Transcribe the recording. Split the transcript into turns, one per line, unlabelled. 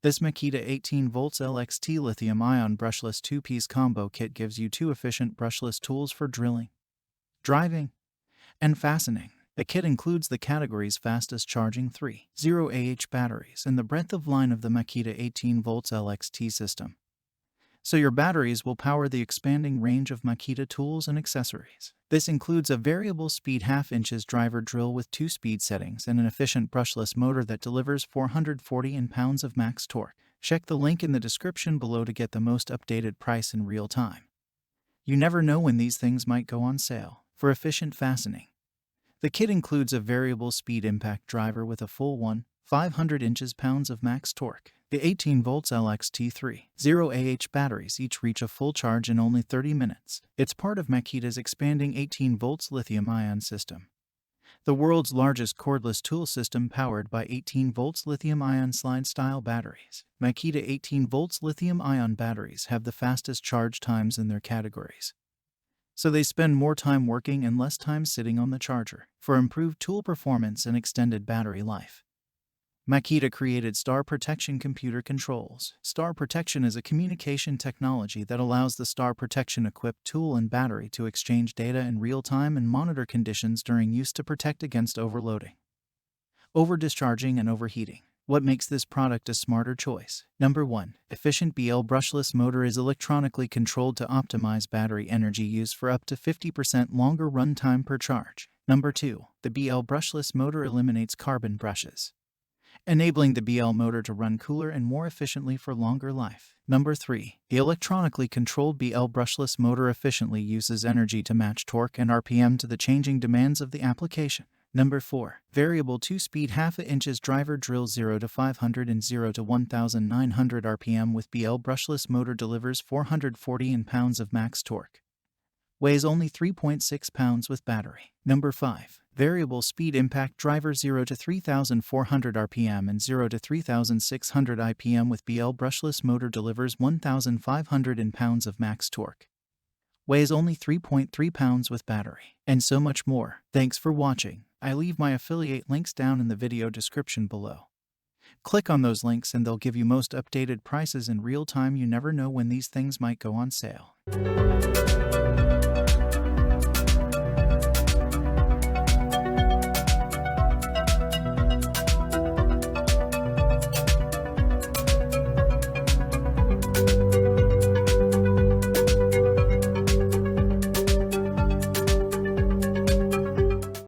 This Makita 18V LXT lithium-ion brushless 2-piece combo kit gives you 2 efficient brushless tools for drilling, driving, and fastening. The kit includes the category's fastest charging 3.0 Ah batteries and the breadth of line of the Makita 18V LXT system, so your batteries will power the expanding range of Makita tools and accessories. This includes a variable speed 1/2 inches driver drill with 2 speed settings and an efficient brushless motor that delivers 440 pounds of max torque. Check the link in the description below to get the most updated price in real time. You never know when these things might go on sale. For efficient fastening, the kit includes a variable speed impact driver with a full 500 pounds of max torque. The 18V LXT 3.0 Ah batteries each reach a full charge in only 30 minutes. It's part of Makita's expanding 18V lithium-ion system, the world's largest cordless tool system powered by 18V lithium-ion slide-style batteries. Makita 18V lithium-ion batteries have the fastest charge times in their categories, so they spend more time working and less time sitting on the charger. For improved tool performance and extended battery life, Makita created Star Protection computer controls. Star Protection is a communication technology that allows the Star Protection-equipped tool and battery to exchange data in real time and monitor conditions during use to protect against overloading, over-discharging, and overheating. What makes this product a smarter choice? Number 1. Efficient BL Brushless motor is electronically controlled to optimize battery energy use for up to 50% longer runtime per charge. Number 2. The BL Brushless motor eliminates carbon brushes, enabling the BL motor to run cooler and more efficiently for longer life. Number 3. The electronically controlled BL brushless motor efficiently uses energy to match torque and RPM to the changing demands of the application. Number 4. Variable 2-speed 1/2 inches driver drill 0 to 500 and 0 to 1900 RPM with BL brushless motor delivers 440 pounds of max torque. Weighs only 3.6 pounds with battery. Number 5. Variable speed impact driver 0 to 3400 RPM and 0 to 3600 IPM with BL brushless motor delivers 1500 pounds of max torque. Weighs only 3.3 pounds with battery. And so much more. Thanks for watching. I leave my affiliate links down in the video description below. Click on those links and they'll give you most updated prices in real time. You never know when these things might go on sale.